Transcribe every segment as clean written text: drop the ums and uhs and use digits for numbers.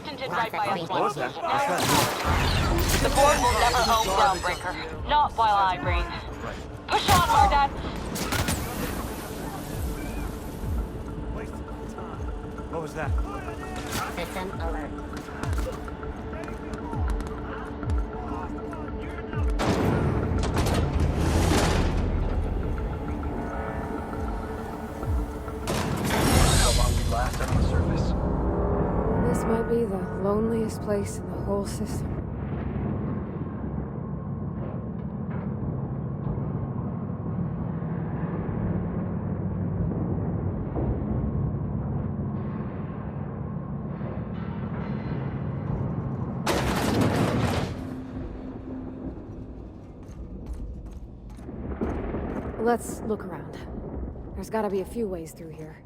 Captain did right by us What was once. that? Now What's it's that? the board will never own Groundbreaker. Not while I reign. Push on, Mardan! What was that? System alert. How long we last on the surface? This might be the loneliest place in the whole system. Let's look around. There's gotta be a few ways through here.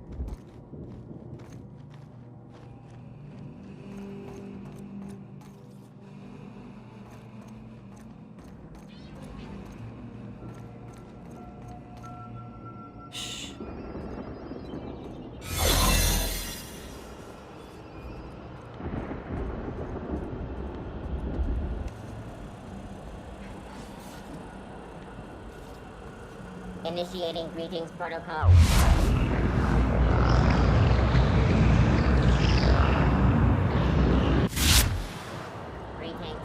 Shh. Initiating greetings protocol. Greetings.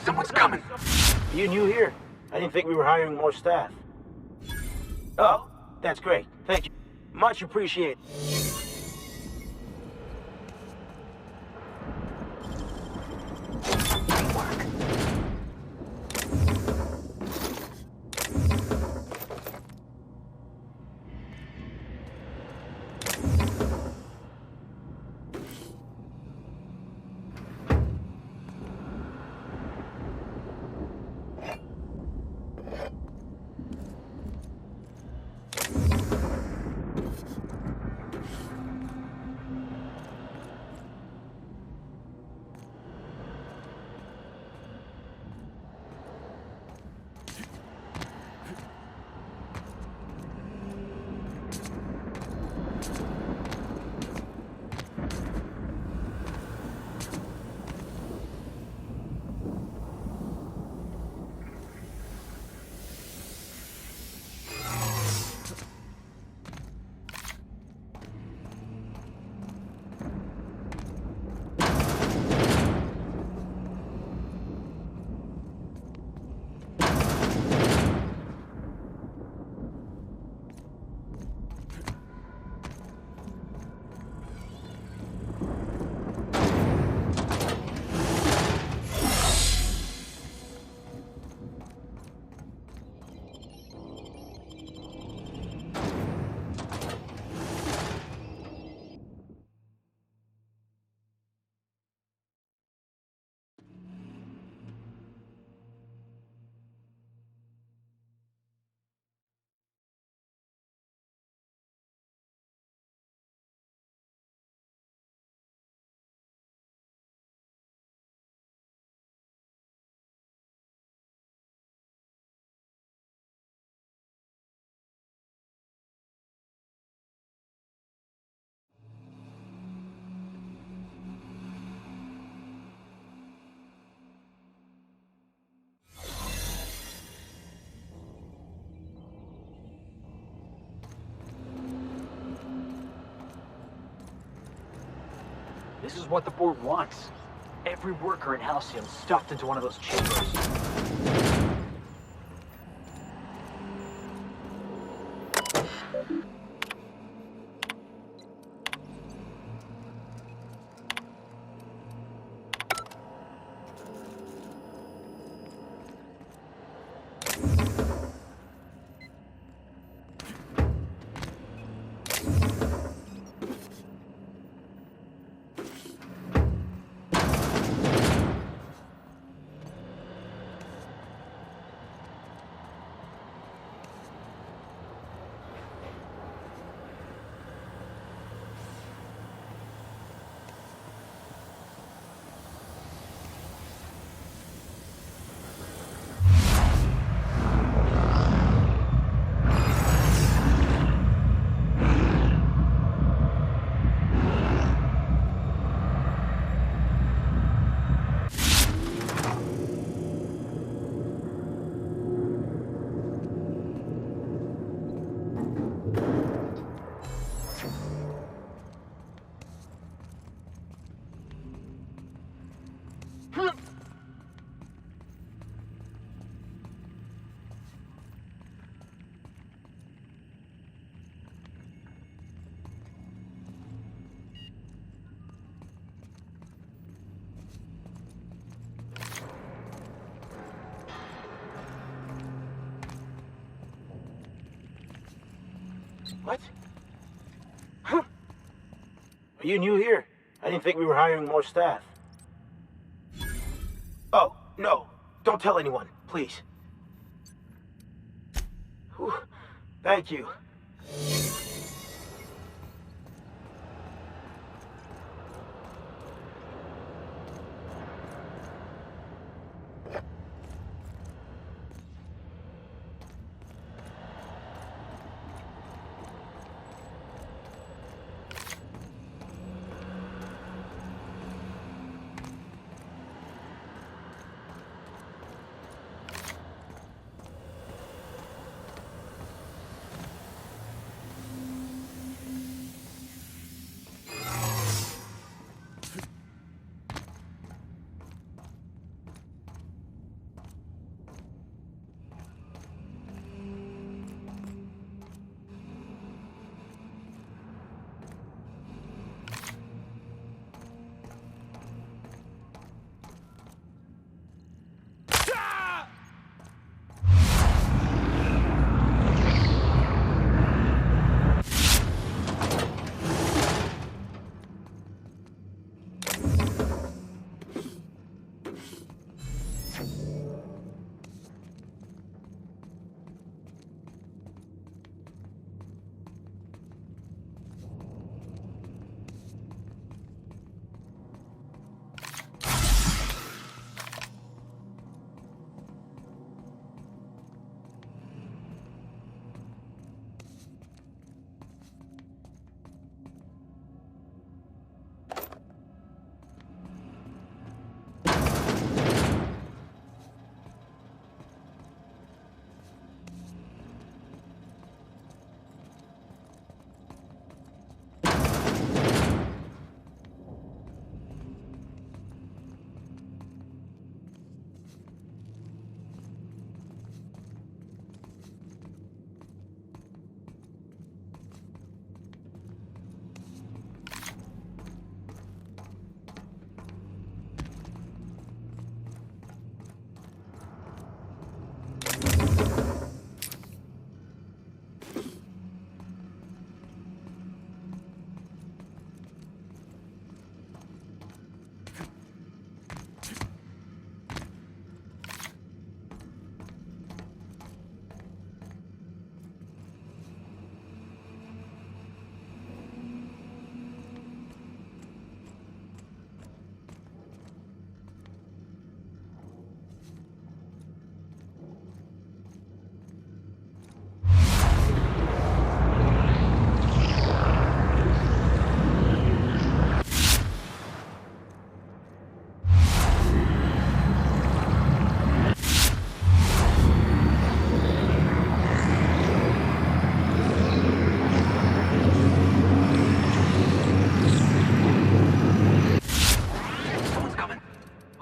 Someone's coming. You new here? I didn't think we were hiring more staff. Oh, that's great. Thank you. Much appreciated. This is what the board wants. Every worker in Halcyon stuffed into one of those chambers. What? Huh? Are you new here? I didn't think we were hiring more staff. Oh, no. Don't tell anyone, please. Whew. Thank you.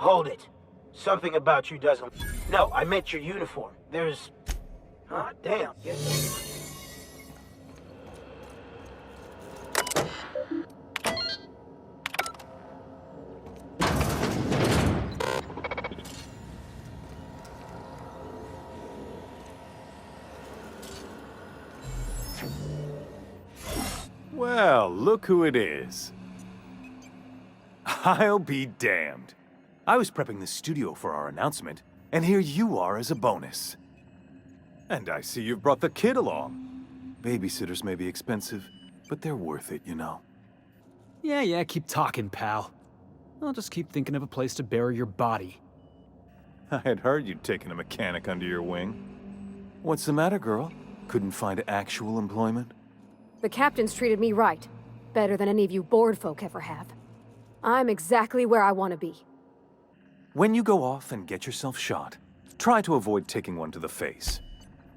Hold it. Something about you doesn't... No, I meant your uniform. There's... Ah, damn. Yes. Well, look who it is. I'll be damned. I was prepping the studio for our announcement, and here you are as a bonus. And I see you've brought the kid along. Babysitters may be expensive, but they're worth it, you know. Yeah, keep talking, pal. I'll just keep thinking of a place to bury your body. I had heard you'd taken a mechanic under your wing. What's the matter, girl? Couldn't find actual employment? The captain's treated me right. Better than any of you bored folk ever have. I'm exactly where I want to be. When you go off and get yourself shot, try to avoid taking one to the face.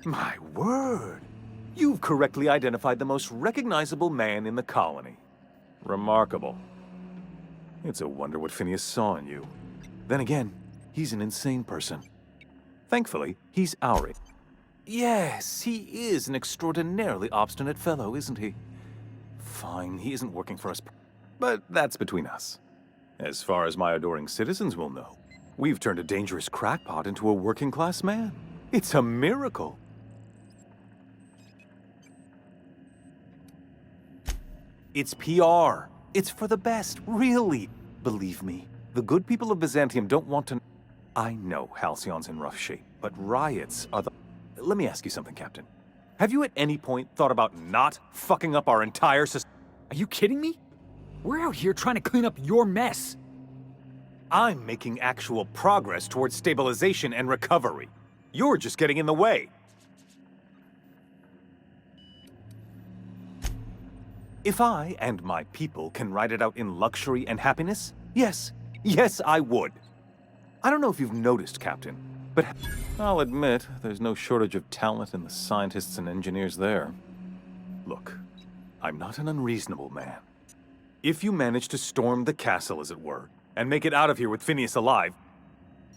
My word! You've correctly identified the most recognizable man in the colony. Remarkable. It's a wonder what Phineas saw in you. Then again, he's an insane person. Thankfully, he's our age. Yes, he is an extraordinarily obstinate fellow, isn't he? Fine, he isn't working for us, but that's between us. As far as my adoring citizens will know, we've turned a dangerous crackpot into a working-class man. It's a miracle. It's PR. It's for the best, really. Believe me, the good people of Byzantium don't want to... I know Halcyon's in rough shape, but riots are the... Let me ask you something, Captain. Have you at any point thought about not fucking up our entire system? Are you kidding me? We're out here trying to clean up your mess. I'm making actual progress towards stabilization and recovery. You're just getting in the way. If I and my people can ride it out in luxury and happiness, yes, I would. I don't know if you've noticed, Captain, but I'll admit there's no shortage of talent in the scientists and engineers there. Look, I'm not an unreasonable man. If you manage to storm the castle, as it were, and make it out of here with Phineas alive,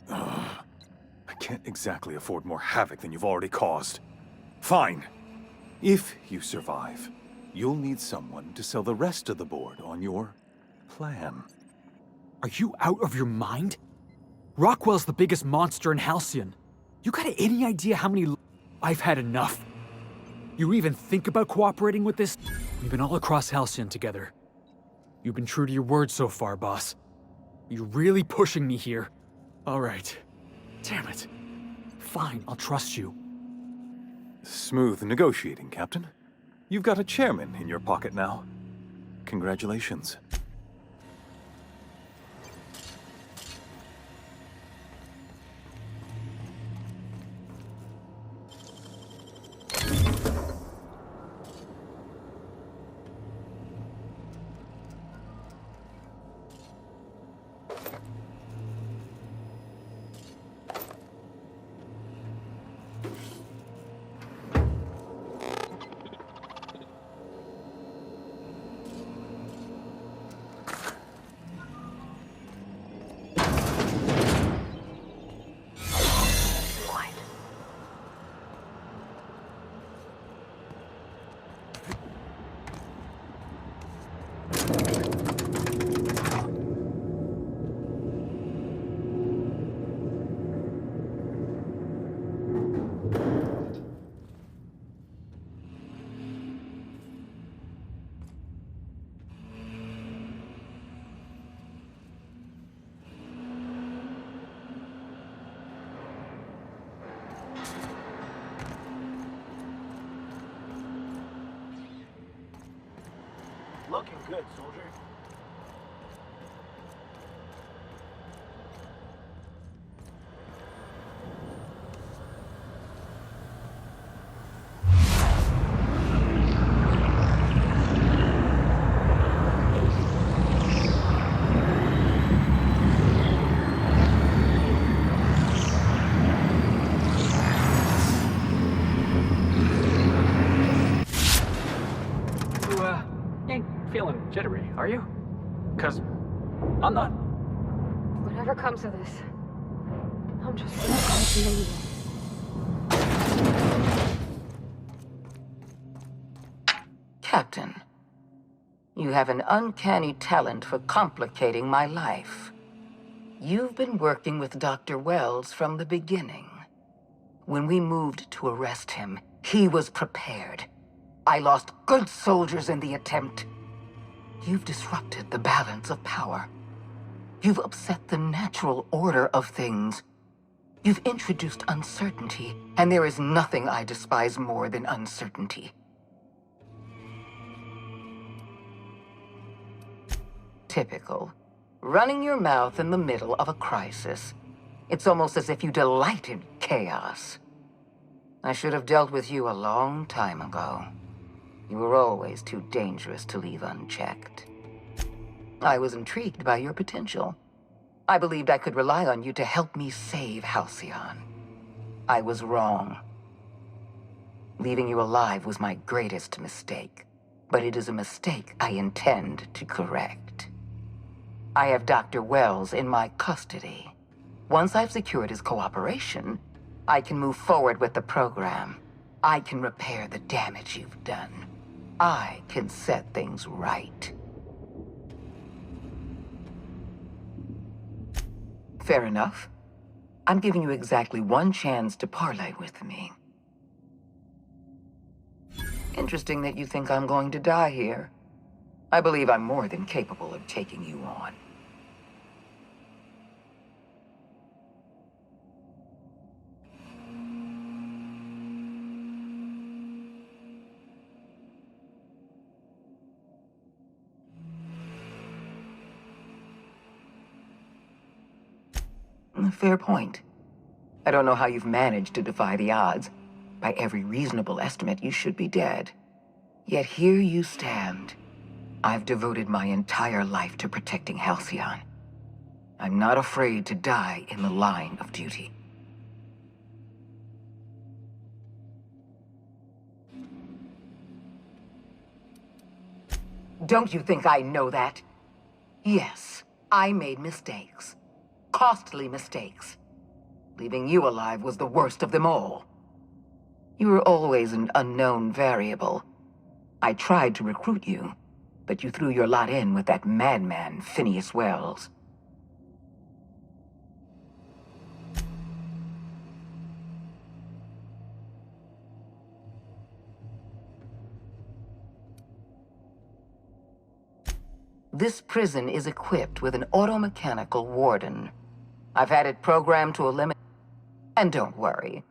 I can't exactly afford more havoc than you've already caused. Fine. If you survive, you'll need someone to sell the rest of the board on your plan. Are you out of your mind? Rockwell's the biggest monster in Halcyon. You got any idea how many... I've had enough. You even think about cooperating with this? We've been all across Halcyon together. You've been true to your word so far, boss. You're really pushing me here. All right. Damn it. Fine, I'll trust you. Smooth negotiating, Captain. You've got a chairman in your pocket now. Congratulations. Looking good, soldier. Feeling jittery, are you? 'Cause I'm not. What Whatever comes of this, I'm just gonna continue. Captain, you have an uncanny talent for complicating my life. You've been working with Dr. Wells from the beginning. When we moved to arrest him, he was prepared. I lost good soldiers in the attempt. You've disrupted the balance of power. You've upset the natural order of things. You've introduced uncertainty, and there is nothing I despise more than uncertainty. Typical. Running your mouth in the middle of a crisis. It's almost as if you delight in chaos. I should have dealt with you a long time ago. You were always too dangerous to leave unchecked. I was intrigued by your potential. I believed I could rely on you to help me save Halcyon. I was wrong. Leaving you alive was my greatest mistake, but it is a mistake I intend to correct. I have Dr. Wells in my custody. Once I've secured his cooperation, I can move forward with the program. I can repair the damage you've done. I can set things right. Fair enough. I'm giving you exactly one chance to parley with me. Interesting that you think I'm going to die here. I believe I'm more than capable of taking you on. Fair point. I don't know how you've managed to defy the odds. By every reasonable estimate, you should be dead. Yet here you stand. I've devoted my entire life to protecting Halcyon. I'm not afraid to die in the line of duty. Don't you think I know that? Yes, I made mistakes. Costly mistakes. Leaving you alive was the worst of them all. You were always an unknown variable. I tried to recruit you, but you threw your lot in with that madman, Phineas Wells. This prison is equipped with an automechanical warden. I've had it programmed to eliminate... And don't worry.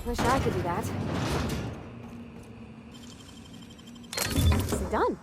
Wish I could do that. Is it done?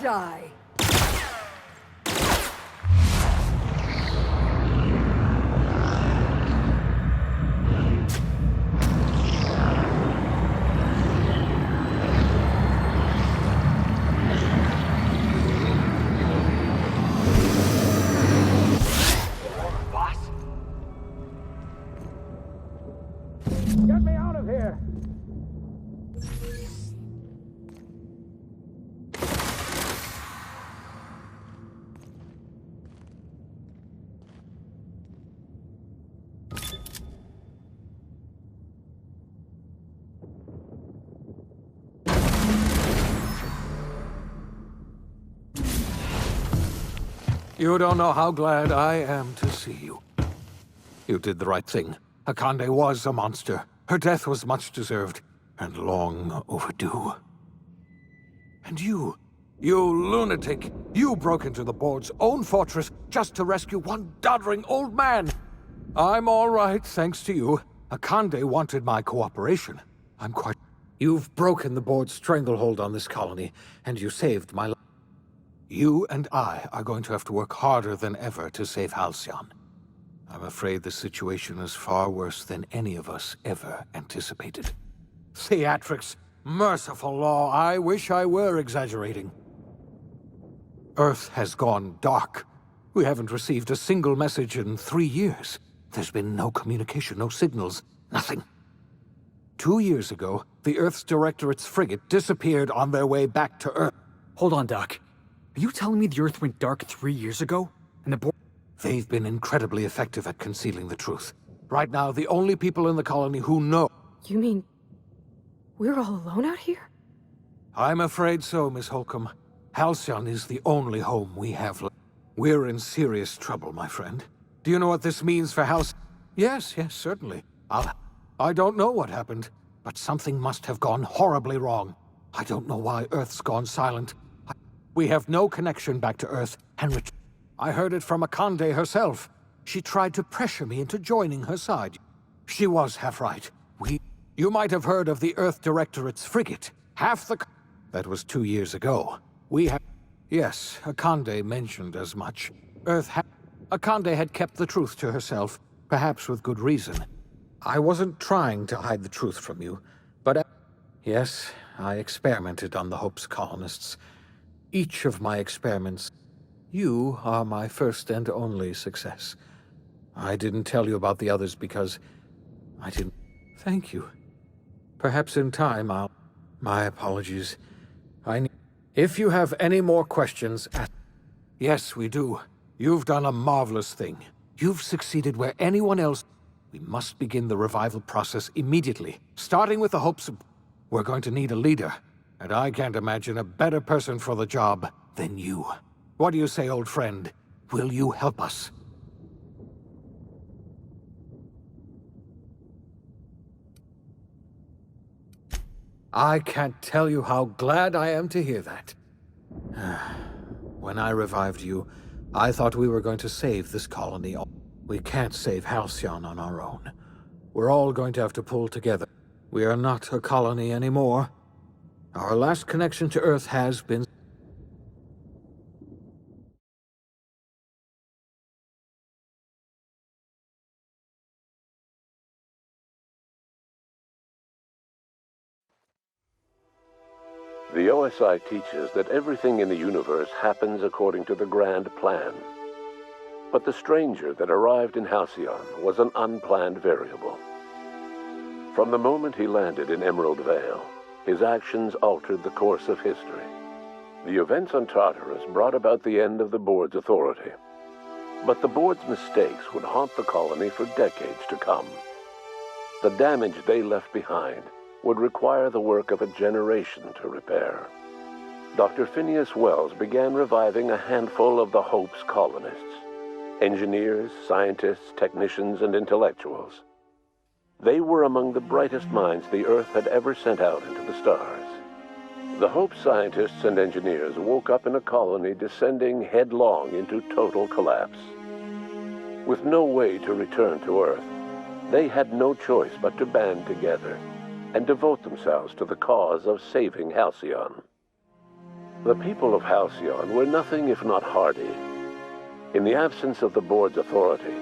die. Boss? Get me out of here! You don't know how glad I am to see you. You did the right thing. Akande was a monster. Her death was much deserved, and long overdue. And you lunatic, you broke into the board's own fortress just to rescue one doddering old man. I'm all right, thanks to you. Akande wanted my cooperation. I'm quite... You've broken the board's stranglehold on this colony, and you saved my life. You and I are going to have to work harder than ever to save Halcyon. I'm afraid the situation is far worse than any of us ever anticipated. Theatrics, merciful law, I wish I were exaggerating. Earth has gone dark. We haven't received a single message in 3 years. There's been no communication, no signals, nothing. 2 years ago, the Earth's Directorate's frigate disappeared on their way back to Earth. Hold on, Doc. Are you telling me the Earth went dark 3 years ago? And the board... They've been incredibly effective at concealing the truth. Right now, the only people in the colony who know... You mean... we're all alone out here? I'm afraid so, Miss Holcomb. Halcyon is the only home we have left. We're in serious trouble, my friend. Do you know what this means for Halcyon? Yes, certainly. I don't know what happened, but something must have gone horribly wrong. I don't know why Earth's gone silent. We have no connection back to Earth, and I heard it from Akande herself. She tried to pressure me into joining her side. She was half right. You might have heard of the Earth Directorate's frigate. That was 2 years ago. Yes, Akande mentioned as much. Akande had kept the truth to herself, perhaps with good reason. I wasn't trying to hide the truth from you, but... Yes, I experimented on the Hope's colonists. Each of my experiments... You are my first and only success. I didn't tell you about the others because... I didn't... Thank you. Perhaps in time I'll... My apologies. If you have any more questions... Yes, we do. You've done a marvelous thing. You've succeeded where anyone else... We must begin the revival process immediately, starting with the hopes of... We're going to need a leader, and I can't imagine a better person for the job than you. What do you say, old friend? Will you help us? I can't tell you how glad I am to hear that. When I revived you, I thought we were going to save this colony. We can't save Halcyon on our own. We're all going to have to pull together. We are not a colony anymore. Our last connection to Earth has been... The OSI teaches that everything in the universe happens according to the grand plan. But the stranger that arrived in Halcyon was an unplanned variable. From the moment he landed in Emerald Vale, his actions altered the course of history. The events on Tartarus brought about the end of the board's authority. But the board's mistakes would haunt the colony for decades to come. The damage they left behind would require the work of a generation to repair. Dr. Phineas Wells began reviving a handful of the Hope's colonists. Engineers, scientists, technicians, and intellectuals. They were among the brightest minds the Earth had ever sent out into the stars. The Hope scientists and engineers woke up in a colony descending headlong into total collapse. With no way to return to Earth, they had no choice but to band together and devote themselves to the cause of saving Halcyon. The people of Halcyon were nothing if not hardy. In the absence of the board's authority,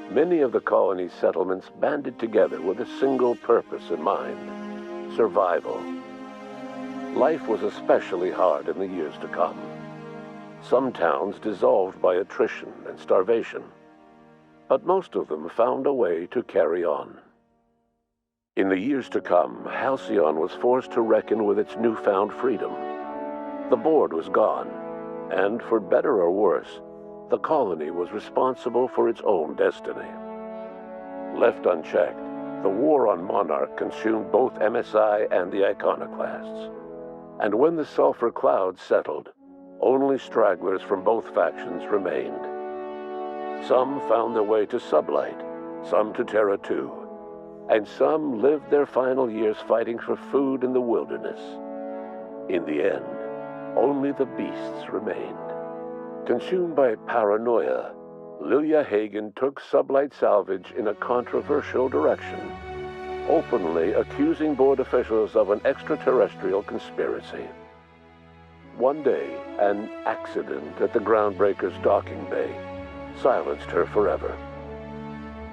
many of the colony's settlements banded together with a single purpose in mind: survival. Life was especially hard in the years to come. Some towns dissolved by attrition and starvation, but most of them found a way to carry on. In the years to come, Halcyon was forced to reckon with its newfound freedom. The board was gone, and for better or worse, the colony was responsible for its own destiny. Left unchecked, the war on Monarch consumed both MSI and the Iconoclasts. And when the sulfur clouds settled, only stragglers from both factions remained. Some found their way to Sublight, some to Terra 2, and some lived their final years fighting for food in the wilderness. In the end, only the beasts remained. Consumed by paranoia, Lilia Hagen took Sublight Salvage in a controversial direction, openly accusing board officials of an extraterrestrial conspiracy. One day, an accident at the Groundbreaker's docking bay silenced her forever.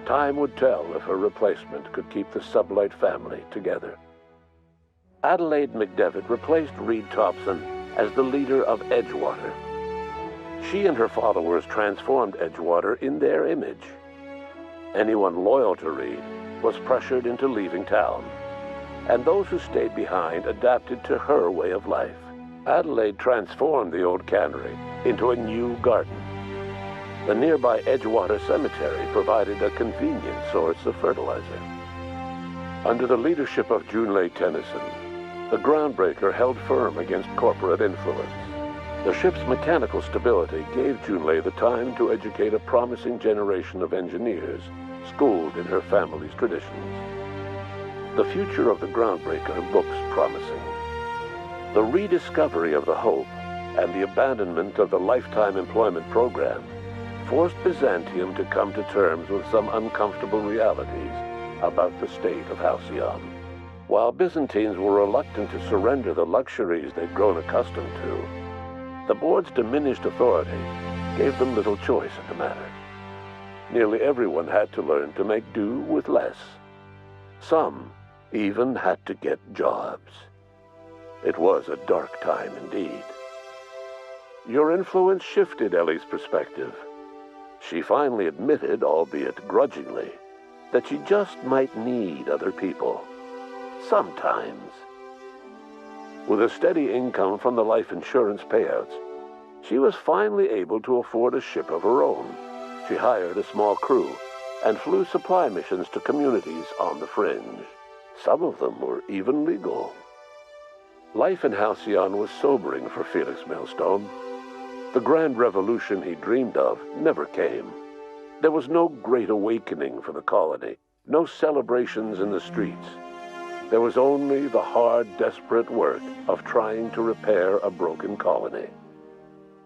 Time would tell if her replacement could keep the Sublight family together. Adelaide McDevitt replaced Reed Thompson as the leader of Edgewater. She and her followers transformed Edgewater in their image. Anyone loyal to Reed was pressured into leaving town, and those who stayed behind adapted to her way of life. Adelaide transformed the old cannery into a new garden. The nearby Edgewater Cemetery provided a convenient source of fertilizer. Under the leadership of Junlei Tennyson, the Groundbreaker held firm against corporate influence. The ship's mechanical stability gave Junlei the time to educate a promising generation of engineers schooled in her family's traditions. The future of the Groundbreaker looks promising. The rediscovery of the Hope and the abandonment of the lifetime employment program forced Byzantium to come to terms with some uncomfortable realities about the state of Halcyon. While Byzantines were reluctant to surrender the luxuries they'd grown accustomed to, the board's diminished authority gave them little choice in the matter. Nearly everyone had to learn to make do with less. Some even had to get jobs. It was a dark time indeed. Your influence shifted Ellie's perspective. She finally admitted, albeit grudgingly, that she just might need other people. Sometimes. With a steady income from the life insurance payouts, she was finally able to afford a ship of her own. She hired a small crew and flew supply missions to communities on the fringe. Some of them were even legal. Life in Halcyon was sobering for Felix Millstone. The grand revolution he dreamed of never came. There was no great awakening for the colony, no celebrations in the streets. There was only the hard, desperate work of trying to repair a broken colony.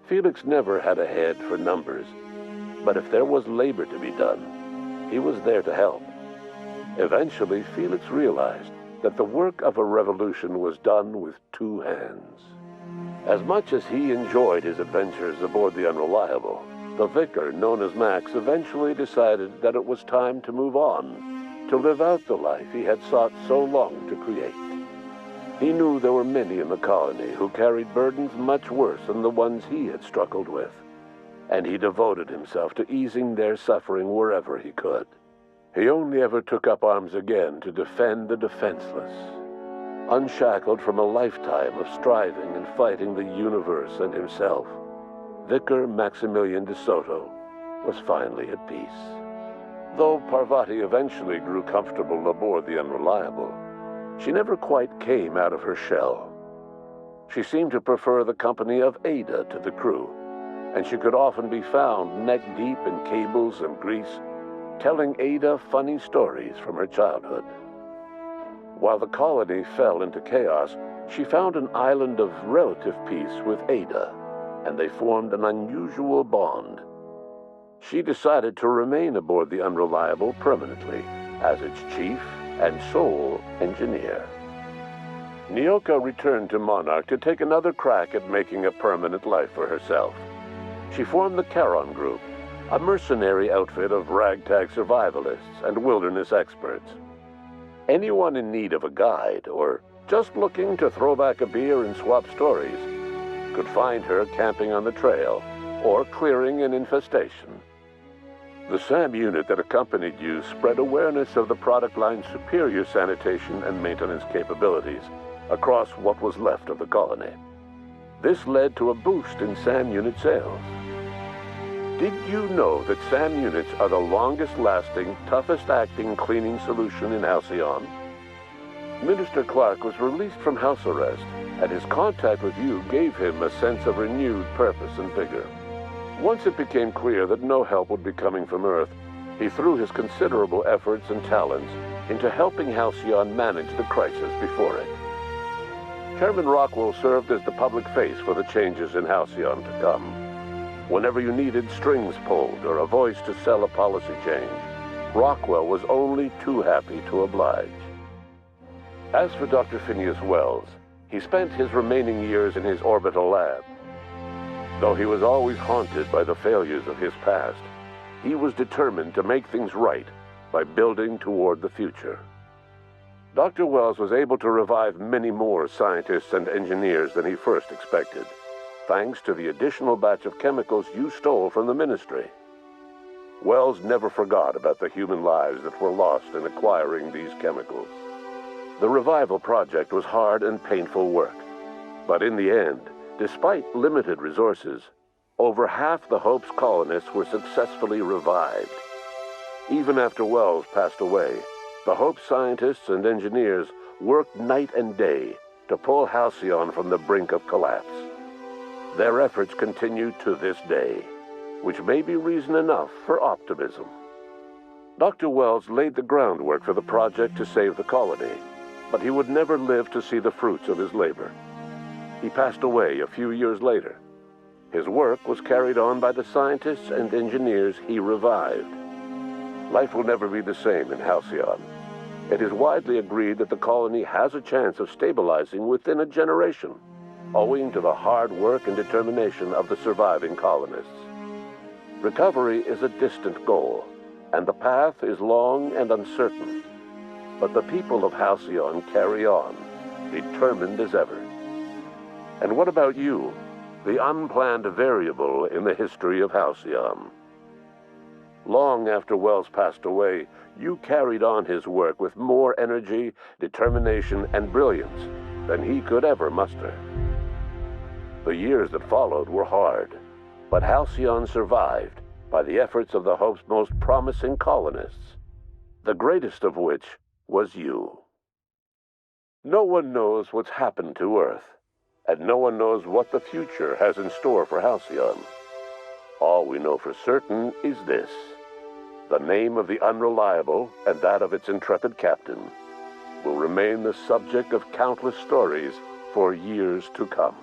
Felix never had a head for numbers, but if there was labor to be done, he was there to help. Eventually, Felix realized that the work of a revolution was done with two hands. As much as he enjoyed his adventures aboard the Unreliable, the vicar, known as Max, eventually decided that it was time to move on, to live out the life he had sought so long to create. He knew there were many in the colony who carried burdens much worse than the ones he had struggled with, and he devoted himself to easing their suffering wherever he could. He only ever took up arms again to defend the defenseless. Unshackled from a lifetime of striving and fighting the universe and himself, Vicar Maximilian de Soto was finally at peace. Though Parvati eventually grew comfortable aboard the Unreliable, she never quite came out of her shell. She seemed to prefer the company of Ada to the crew, and she could often be found neck-deep in cables and grease, telling Ada funny stories from her childhood. While the colony fell into chaos, she found an island of relative peace with Ada, and they formed an unusual bond. She decided to remain aboard the Unreliable permanently as its chief and sole engineer. Nyoka returned to Monarch to take another crack at making a permanent life for herself. She formed the Charon Group, a mercenary outfit of ragtag survivalists and wilderness experts. Anyone in need of a guide, or just looking to throw back a beer and swap stories, could find her camping on the trail or clearing an infestation. The SAM unit that accompanied you spread awareness of the product line's superior sanitation and maintenance capabilities across what was left of the colony. This led to a boost in SAM unit sales. Did you know that SAM units are the longest-lasting, toughest-acting cleaning solution in Halcyon? Minister Clark was released from house arrest, and his contact with you gave him a sense of renewed purpose and vigor. Once it became clear that no help would be coming from Earth, he threw his considerable efforts and talents into helping Halcyon manage the crisis before it. Chairman Rockwell served as the public face for the changes in Halcyon to come. Whenever you needed strings pulled or a voice to sell a policy change, Rockwell was only too happy to oblige. As for Dr. Phineas Wells, he spent his remaining years in his orbital lab. Though he was always haunted by the failures of his past, he was determined to make things right by building toward the future. Dr. Wells was able to revive many more scientists and engineers than he first expected, thanks to the additional batch of chemicals you stole from the Ministry. Wells never forgot about the human lives that were lost in acquiring these chemicals. The revival project was hard and painful work, but in the end, despite limited resources, over half the Hope's colonists were successfully revived. Even after Wells passed away, the Hope scientists and engineers worked night and day to pull Halcyon from the brink of collapse. Their efforts continue to this day, which may be reason enough for optimism. Dr. Wells laid the groundwork for the project to save the colony, but he would never live to see the fruits of his labor. He passed away a few years later. His work was carried on by the scientists and engineers he revived. Life will never be the same in Halcyon. It is widely agreed that the colony has a chance of stabilizing within a generation, owing to the hard work and determination of the surviving colonists. Recovery is a distant goal, and the path is long and uncertain. But the people of Halcyon carry on, determined as ever. And what about you, the unplanned variable in the history of Halcyon? Long after Wells passed away, you carried on his work with more energy, determination, and brilliance than he could ever muster. The years that followed were hard, but Halcyon survived by the efforts of the Hope's most promising colonists, the greatest of which was you. No one knows what's happened to Earth, and no one knows what the future has in store for Halcyon. All we know for certain is this: the name of the Unreliable and that of its intrepid captain will remain the subject of countless stories for years to come.